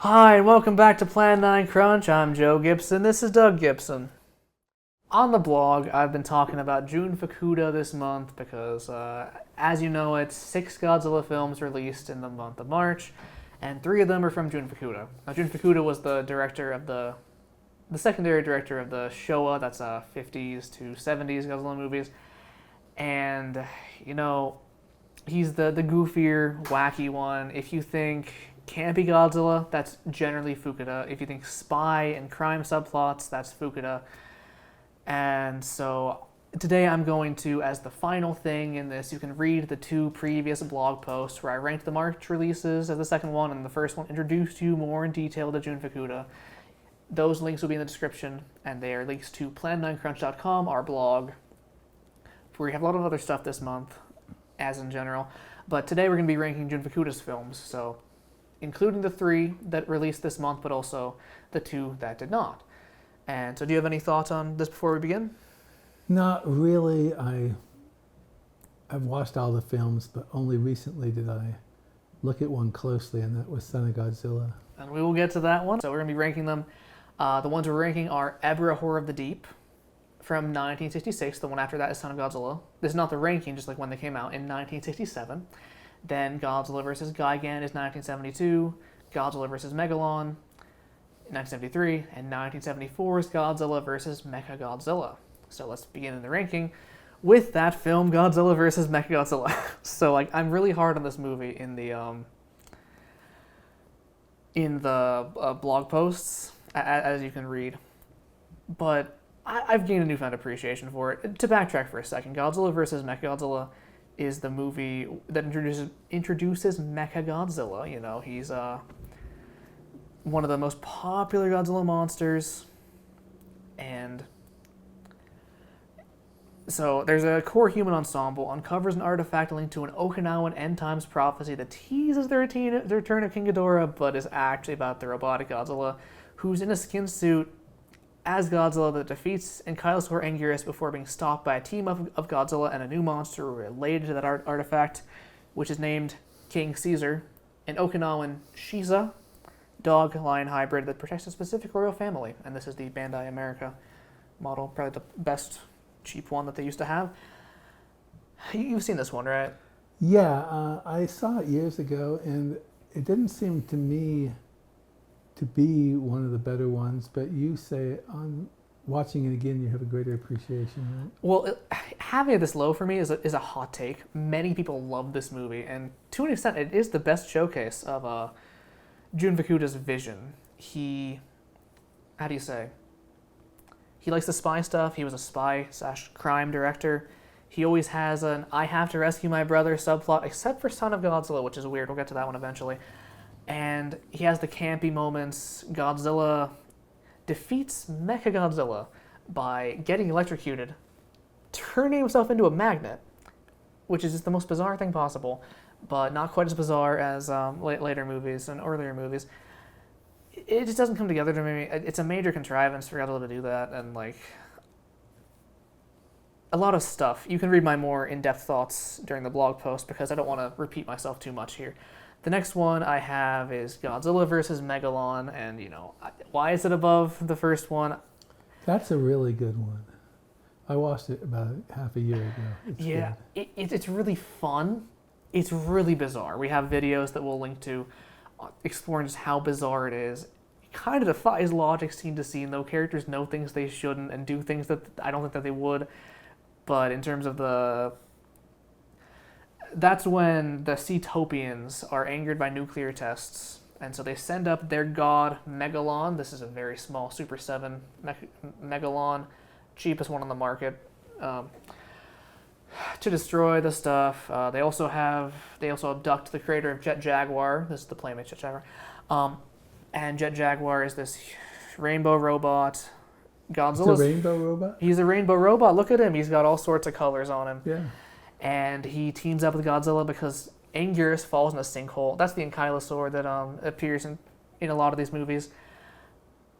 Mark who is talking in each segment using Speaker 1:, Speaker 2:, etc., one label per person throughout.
Speaker 1: Hi, and welcome back to Plan9Crunch. I'm Joe Gibson. This is Doug Gibson. On the blog, I've been talking about Jun Fukuda this month because, as you know, it's 6 Godzilla films released in the month of March, and 3 of them are from Jun Fukuda. Now, Jun Fukuda was the director of the secondary director of the Showa, that's 50s to 70s Godzilla movies, and, you know, he's the goofier, wacky one. If you think campy Godzilla, that's generally Fukuda. If you think spy and crime subplots, that's Fukuda. And so today I'm going to, as the final thing in this, you can read the 2 previous blog posts where I ranked the March releases as the second one, and the first one introduced you more in detail to Jun Fukuda. Those links will be in the description, and they are links to Plan9Crunch.com, our blog, where we have a lot of other stuff this month, as in general. But today we're going to be ranking Jun Fukuda's films, so including the 3 that released this month, but also the 2 that did not. And so do you have any thoughts on this before we begin?
Speaker 2: Not really. I've watched all the films, but only recently did I look at one closely, and that was Son of Godzilla.
Speaker 1: And we will get to that one. So we're going to be ranking them. The ones we're ranking are Ebra Horror of the Deep from 1966. The one after that is Son of Godzilla. This is not the ranking, just like when they came out in 1967. Then Godzilla vs. Gigan is 1972. Godzilla vs. Megalon 1973, and 1974's Godzilla vs. Mechagodzilla. So let's begin in the ranking with that film, Godzilla vs. Mechagodzilla. So I'm really hard on this movie in the blog posts, as you can read, but I've gained a newfound appreciation for it. To backtrack for a second, Godzilla vs. Mechagodzilla is the movie that introduces Mechagodzilla. You know, he's one of the most popular Godzilla monsters, and so there's a core human ensemble uncovers an artifact linked to an Okinawan end times prophecy that teases the return of King Ghidorah, but is actually about the robotic Godzilla, who's in a skin suit as Godzilla that defeats Ankylosaur Anguirus before being stopped by a team of Godzilla and a new monster related to that artifact, which is named King Caesar, an Okinawan Shiza dog-lion hybrid that protects a specific royal family. And this is the Bandai America model, probably the best cheap one that they used to have. You've seen this one, right?
Speaker 2: Yeah, I saw it years ago, and it didn't seem to me to be one of the better ones, but you say on watching it again you have a greater appreciation, right?
Speaker 1: Well, having it this low for me is a hot take. Many people love this movie, and to an extent it is the best showcase of Jun Fukuda's vision. He likes the spy stuff. He was a spy/crime director. He always has an I have to rescue my brother subplot, except for Son of Godzilla, which is weird. We'll get to that one eventually. And he has the campy moments. Godzilla defeats Mechagodzilla by getting electrocuted, turning himself into a magnet, which is just the most bizarre thing possible, but not quite as bizarre as later movies and earlier movies. It just doesn't come together to me. It's a major contrivance for Godzilla to do that, and a lot of stuff. You can read my more in-depth thoughts during the blog post because I don't want to repeat myself too much here. The next one I have is Godzilla vs. Megalon, and why is it above the first one?
Speaker 2: That's a really good one. I watched it about half a year ago.
Speaker 1: It's really fun. It's really bizarre. We have videos that we'll link to exploring just how bizarre it is. It kind of defies logic scene to scene, though. Characters know things they shouldn't and do things that I don't think that they would. But in terms of that's when the Seatopians are angered by nuclear tests, and so they send up their god Megalon. This is a very small Super 7 Megalon, cheapest one on the market, to destroy the stuff. They also abduct the creator of Jet Jaguar. This is the Playmate Jet Jaguar. And Jet Jaguar is this rainbow robot.
Speaker 2: Godzilla's a rainbow robot?
Speaker 1: He's a rainbow robot. Look at him. He's got all sorts of colors on him.
Speaker 2: Yeah.
Speaker 1: And he teams up with Godzilla because Anguirus falls in a sinkhole. That's the Ankylosaur that appears in a lot of these movies.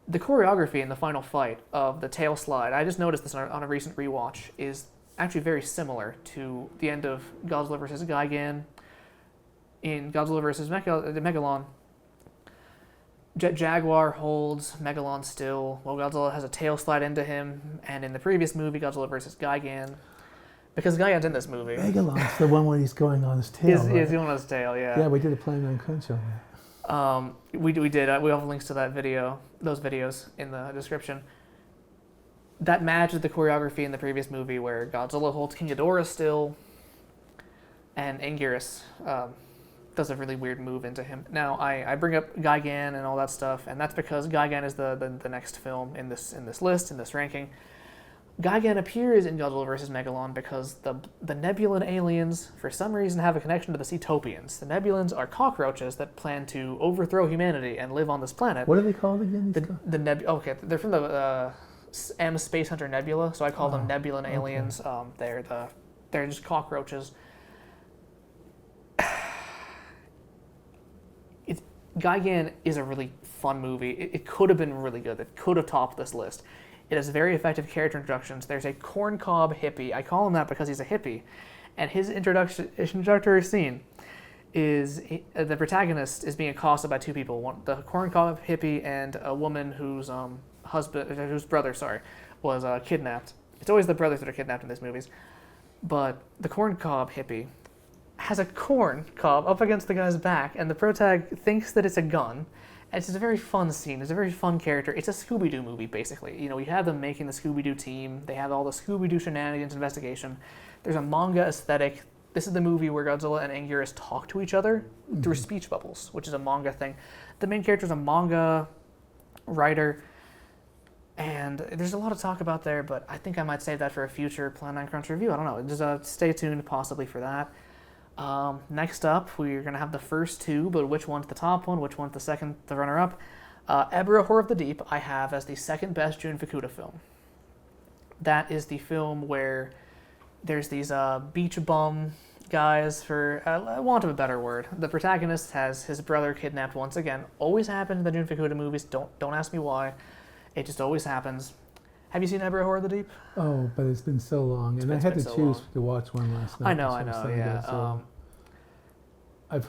Speaker 1: The choreography in the final fight of the tail slide, I just noticed this on a recent rewatch, is actually very similar to the end of Godzilla vs. Gigan in Godzilla vs. Megalon. Jet Jaguar holds Megalon still, while Godzilla has a tail slide into him, and in the previous movie, Godzilla vs. Gigan, because Gigan's in this movie.
Speaker 2: Megalon's the one where he's going on his tail, right?
Speaker 1: He's going on his tail, yeah.
Speaker 2: Yeah, we did a Plan9Crunch on that.
Speaker 1: We did. We have links to that video, those videos in the description. That matches the choreography in the previous movie where Godzilla holds King Ghidorah still, and Anguirus does a really weird move into him. Now, I bring up Gigan and all that stuff, and that's because Gigan is the next film in this list, in this ranking. Gigan appears in Godzilla vs. Megalon because the Nebulan aliens, for some reason, have a connection to the Seatopians. The Nebulans are cockroaches that plan to overthrow humanity and live on this planet.
Speaker 2: What are they called again?
Speaker 1: Okay, they're from the M Space Hunter Nebula, so I call them Nebulan aliens. They're just cockroaches. Gigan is a really fun movie. It could have been really good. It could have topped this list. It has very effective character introductions. There's a corncob hippie. I call him that because he's a hippie. And his introductory scene is the protagonist is being accosted by two people. The corncob hippie and a woman whose brother was kidnapped. It's always the brothers that are kidnapped in these movies. But the corncob hippie has a corn cob up against the guy's back, and the protag thinks that it's a gun. And it's a very fun scene. It's a very fun character. It's a Scooby-Doo movie, basically. You know, you have them making the Scooby-Doo team. They have all the Scooby-Doo shenanigans investigation. There's a manga aesthetic. This is the movie where Godzilla and Anguirus talk to each other through speech bubbles, which is a manga thing. The main character is a manga writer, and there's a lot of talk about there, but I think I might save that for a future Plan9Crunch review. I don't know. Just stay tuned possibly for that. Next up, we're going to have the first two, but which one's the top one, which one's the second, the runner-up. Ebirah, Horror of the Deep, I have as the second best Jun Fukuda film. That is the film where there's these beach bum guys, for want of a better word. The protagonist has his brother kidnapped once again. Always happens in the Jun Fukuda movies. Don't ask me why. It just always happens. Have you seen Ebirah, Horror of the Deep?
Speaker 2: Oh, but it's been so long, and I had to choose to watch one last night.
Speaker 1: I know, yeah.
Speaker 2: So I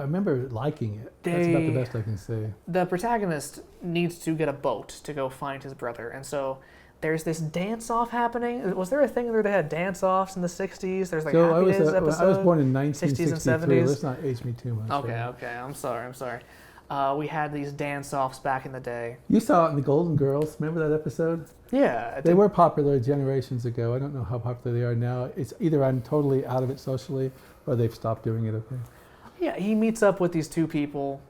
Speaker 2: remember liking it. That's about the best I can say.
Speaker 1: The protagonist needs to get a boat to go find his brother, and so there's this dance-off happening. Was there a thing where they had dance-offs in the 60s? There's like Happy Days episode?
Speaker 2: I was born in 1963.
Speaker 1: 60s and 70s.
Speaker 2: Let's not age me too much.
Speaker 1: Okay, I'm sorry. We had these dance-offs back in the day.
Speaker 2: You saw it in the Golden Girls. Remember that episode?
Speaker 1: Yeah.
Speaker 2: They were popular generations ago. I don't know how popular they are now. It's either I'm totally out of it socially or they've stopped doing it, okay?
Speaker 1: Yeah, he meets up with these two people,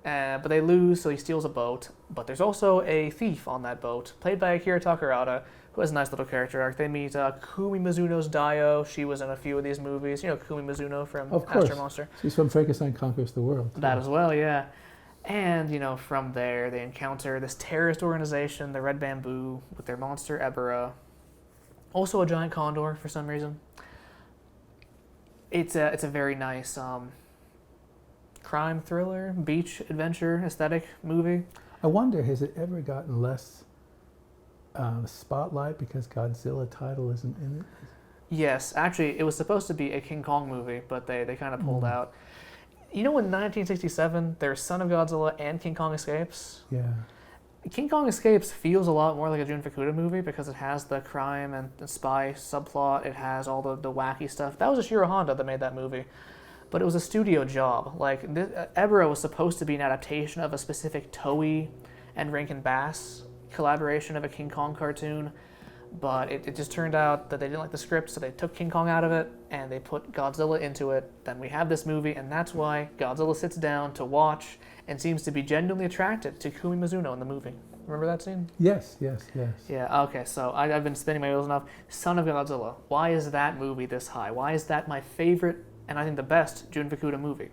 Speaker 1: but they lose, so he steals a boat. But there's also a thief on that boat, played by Akira Takarada, who has a nice little character arc. They meet Kumi Mizuno's Dio. She was in a few of these movies. You know Kumi Mizuno from Astro Monster.
Speaker 2: She's from Frankenstein Conquers the World.
Speaker 1: That as well, yeah. And, you know, from there, they encounter this terrorist organization, the Red Bamboo, with their monster, Ebirah. Also a giant condor, for some reason. It's a very nice crime thriller, beach adventure aesthetic movie.
Speaker 2: I wonder, has it ever gotten less spotlight because Godzilla title isn't in it?
Speaker 1: Yes, actually, it was supposed to be a King Kong movie, but they kind of pulled out. You know, in 1967, there's Son of Godzilla and King Kong Escapes?
Speaker 2: Yeah.
Speaker 1: King Kong Escapes feels a lot more like a Jun Fukuda movie because it has the crime and the spy subplot. It has all the wacky stuff. That was Ishiro Honda that made that movie. But it was a studio job. Like, Ebirah was supposed to be an adaptation of a specific Toei and Rankin Bass collaboration of a King Kong cartoon. But it just turned out that they didn't like the script, so they took King Kong out of it, and they put Godzilla into it. Then we have this movie, and that's why Godzilla sits down to watch and seems to be genuinely attracted to Kumi Mizuno in the movie. Remember that scene?
Speaker 2: Yes.
Speaker 1: Yeah, okay, so I've been spinning my wheels enough. Son of Godzilla. Why is that movie this high? Why is that my favorite, and I think the best, Jun Fukuda movie?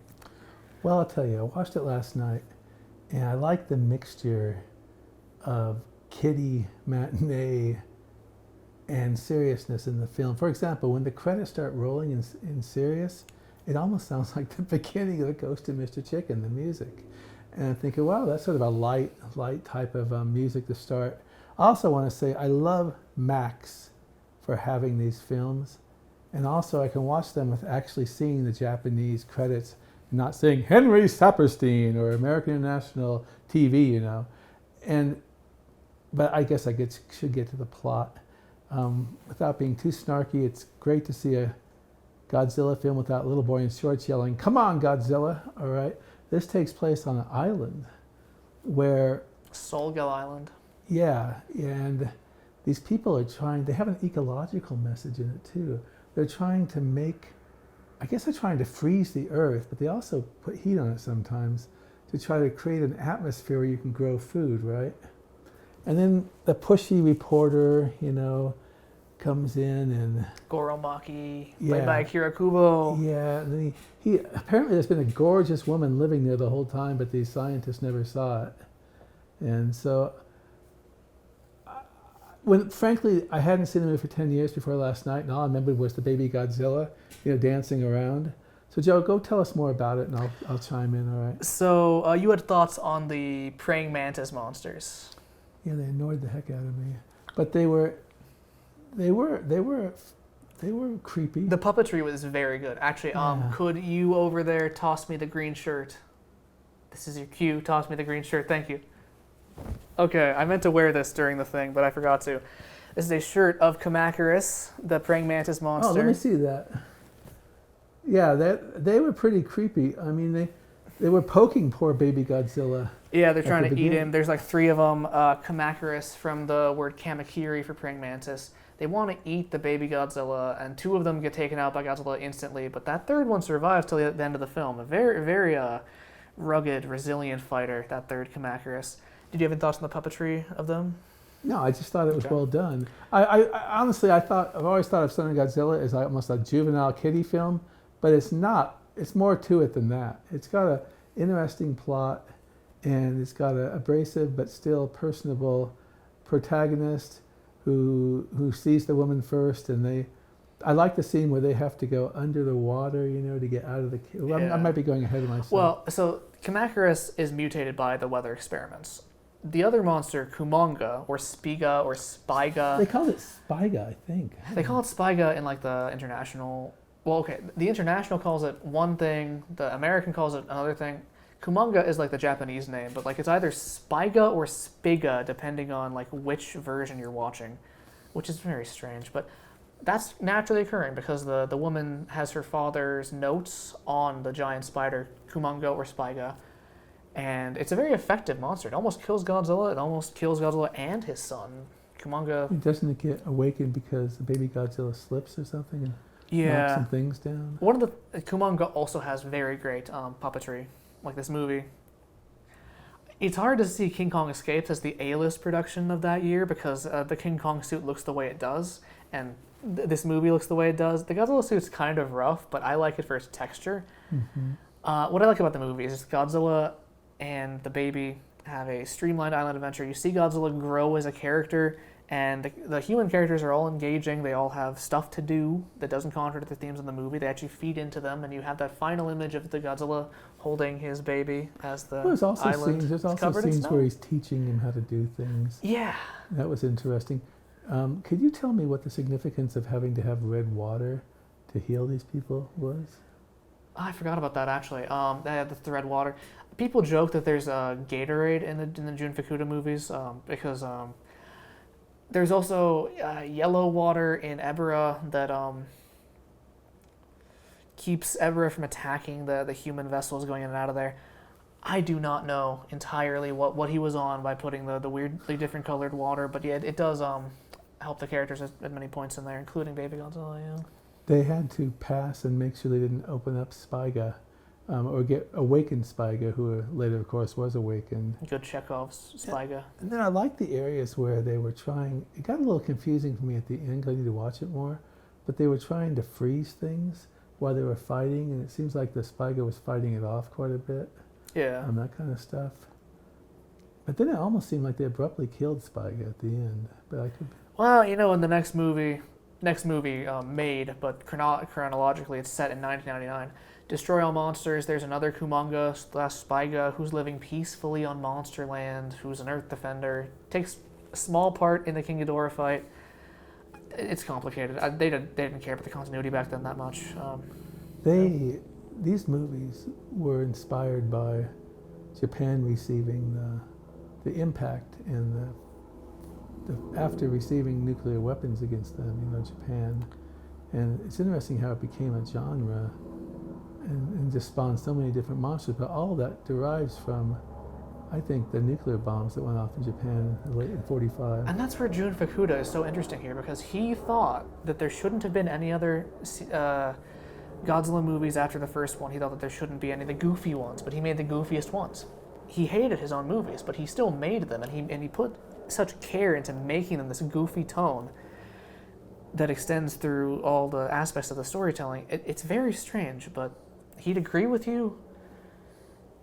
Speaker 2: Well, I'll tell you, I watched it last night, and I like the mixture of kiddie matinee and seriousness in the film. For example, when the credits start rolling in serious, it almost sounds like the beginning of The Ghost of Mr. Chicken, the music. And I'm thinking, wow, that's sort of a light type of music to start. I also want to say I love Max for having these films. And also I can watch them with actually seeing the Japanese credits not saying Henry Saperstein or American National TV, but I guess should get to the plot. Without being too snarky, it's great to see a Godzilla film without little boy in shorts yelling, "Come on, Godzilla!" All right, this takes place on an island where
Speaker 1: Solgal Island.
Speaker 2: Yeah, and these people they have an ecological message in it too. They're trying to freeze the earth, but they also put heat on it sometimes to try to create an atmosphere where you can grow food, right? And then the pushy reporter, comes in and...
Speaker 1: Goro Maki, played by Akira Kubo.
Speaker 2: Yeah, and he apparently there's been a gorgeous woman living there the whole time, but these scientists never saw it. And so... frankly, I hadn't seen the movie for 10 years before last night, and all I remembered was the baby Godzilla, dancing around. So, Joe, go tell us more about it, and I'll chime in, all right?
Speaker 1: So, you had thoughts on the praying mantis monsters.
Speaker 2: Yeah, they annoyed the heck out of me. But they were creepy.
Speaker 1: The puppetry was very good. Actually, could you over there toss me the green shirt? This is your cue. Toss me the green shirt. Thank you. Okay, I meant to wear this during the thing, but I forgot to. This is a shirt of Anguirus, the praying mantis monster.
Speaker 2: Oh, let me see that. Yeah, they were pretty creepy. I mean, they were poking poor baby Godzilla.
Speaker 1: Yeah, they're trying to eat him. There's like 3 of them. Anguirus, from the word kamakiri for praying mantis. They want to eat the baby Godzilla, and 2 of them get taken out by Godzilla instantly, but that 3rd one survives till the end of the film. A very, very rugged, resilient fighter, that 3rd Anguirus. Did you have any thoughts on the puppetry of them?
Speaker 2: No, I just thought it was well done. I honestly, I've always thought of Son of Godzilla as almost a juvenile kiddie film, but it's not. It's more to it than that. It's got an interesting plot, and it's got an abrasive but still personable protagonist who sees the woman first, and I like the scene where they have to go under the water, to get out of the... Well, I might be going ahead of myself.
Speaker 1: Well, so Anguirus is mutated by the weather experiments. The other monster, Kumonga, or Spiga, or Spyga...
Speaker 2: They call it Spyga, I think.
Speaker 1: They call it Spyga in like the international... Well, okay, the international calls it one thing, the American calls it another thing. Kumonga is like the Japanese name, but like it's either Spyga or Spiga, depending on like which version you're watching, which is very strange. But that's naturally occurring because the woman has her father's notes on the giant spider, Kumonga or Spyga, and it's a very effective monster. It almost kills Godzilla. It almost kills Godzilla and his son. Kumonga...
Speaker 2: Doesn't it get awakened because the baby Godzilla slips or something and knocks some things down?
Speaker 1: Kumonga also has very great puppetry, like this movie. It's hard to see King Kong Escapes as the A-list production of that year because the King Kong suit looks the way it does, and this movie looks the way it does. The Godzilla suit's kind of rough, but I like it for its texture. Mm-hmm. What I like about the movie is Godzilla and the baby have a streamlined island adventure. You see Godzilla grow as a character, and the human characters are all engaging. They all have stuff to do that doesn't contradict the themes of the movie. They actually feed into them, and you have that final image of the Godzilla holding his baby as the
Speaker 2: there's also
Speaker 1: island
Speaker 2: scenes, there's also scenes where he's teaching him how to do things.
Speaker 1: Yeah. That
Speaker 2: was interesting. Could you tell me what the significance of having to have red water to heal these people was?
Speaker 1: I forgot about that, actually. They had the red water. People joke that there's a Gatorade in the Jun Fukuda movies because there's also yellow water in Ebra that keeps Ebra from attacking the human vessels going in and out of there. I do not know entirely what he was on by putting the weirdly different colored water, but yeah, it does help the characters at many points in there, including Baby Godzilla, yeah.
Speaker 2: They had to pass and make sure they didn't open up Spyga. Or get awakened Spyga, who later, of course, was awakened.
Speaker 1: Good Chekhov's Spyga.
Speaker 2: And then I like the areas where they were trying... It got a little confusing for me at the end, because I need to watch it more. But they were trying to freeze things while they were fighting, and it seems like the Spyga was fighting it off quite a bit.
Speaker 1: Yeah.
Speaker 2: And that kind of stuff. But then it almost seemed like they abruptly killed Spyga at the end. But I could...
Speaker 1: Well, in the next movie made, but chronologically it's set in 1999, Destroy All Monsters, there's another Kumonga/Spyga who's living peacefully on Monsterland, who's an Earth defender, takes a small part in the King Ghidorah fight. It's complicated. They didn't care about the continuity back then that much.
Speaker 2: these movies were inspired by Japan receiving the impact and after receiving nuclear weapons against them, Japan. And it's interesting how it became a genre and just spawned so many different monsters, but all of that derives from, I think, the nuclear bombs that went off in Japan in 1945.
Speaker 1: And that's where Jun Fukuda is so interesting here, because he thought that there shouldn't have been any other Godzilla movies after the first one. He thought that there shouldn't be any of the goofy ones, but he made the goofiest ones. He hated his own movies, but he still made them, and he put such care into making them this goofy tone that extends through all the aspects of the storytelling. It's very strange, but he'd agree with you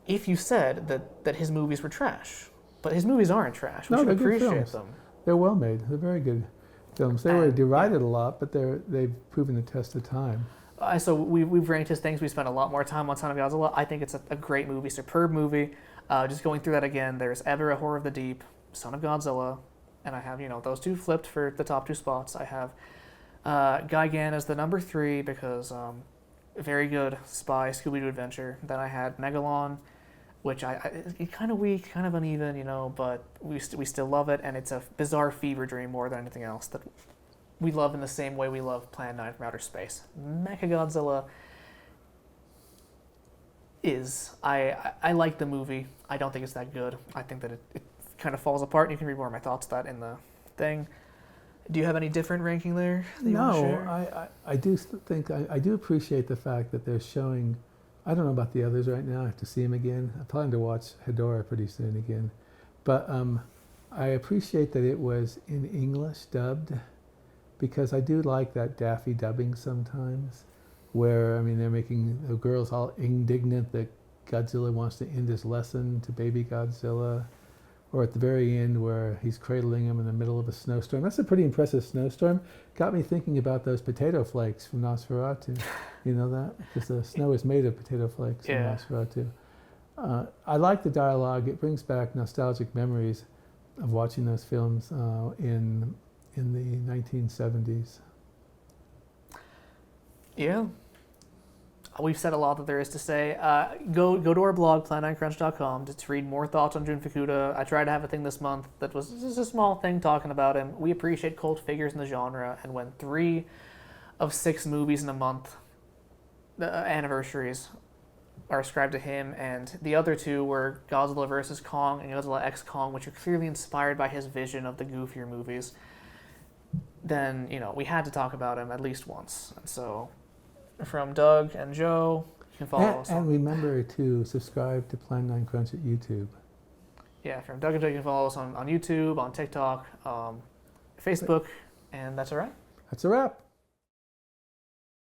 Speaker 1: if you said that his movies were trash. But his movies aren't trash. We should appreciate them.
Speaker 2: They're well made. They're very good films. They were derided a lot, but they've proven the test of time.
Speaker 1: So we've ranked his things. We spent a lot more time on Son of Godzilla. I think it's a great movie, superb movie. Just going through that again, there's Ever a Horror of the Deep, Son of Godzilla, and I have, those two flipped for the top two spots. I have Gigan as the number 3 because very good spy Scooby-Doo adventure. Then I had Megalon, which it's kind of weak, kind of uneven, but we still love it, and it's a bizarre fever dream more than anything else that we love in the same way we love Plan 9 from outer space. Mechagodzilla I like the movie. I don't think it's that good. I think that it kind of falls apart. You can read more of my thoughts on that in the thing. Do you have any different ranking there that you want to share?
Speaker 2: I do think I do appreciate the fact that they're showing. I don't know about the others right now. I have to see them again. I plan to watch Hedorah pretty soon again, but I appreciate that it was in English dubbed, because I do like that daffy dubbing sometimes, where they're making the girls all indignant that Godzilla wants to end his lesson to baby Godzilla. Or at the very end where he's cradling him in the middle of a snowstorm. That's a pretty impressive snowstorm. Got me thinking about those potato flakes from Nosferatu. You know that? Because the snow is made of potato flakes in Nosferatu. I like the dialogue. It brings back nostalgic memories of watching those films in the 1970s.
Speaker 1: Yeah. We've said a lot that there is to say. Go to our blog, Plan9Crunch.com, to read more thoughts on Jun Fukuda. I tried to have a thing this month that was just a small thing talking about him. We appreciate cult figures in the genre, and when 3 of 6 movies in a month, anniversaries, are ascribed to him, and the other 2 were Godzilla vs. Kong and Godzilla X Kong, which are clearly inspired by his vision of the goofier movies, then, we had to talk about him at least once. And so, from Doug and Joe, you can follow us.
Speaker 2: And remember to subscribe to Plan9Crunch at YouTube.
Speaker 1: Yeah, from Doug and Joe, you can follow us on YouTube, on TikTok, Facebook, and that's a wrap.
Speaker 2: That's a wrap.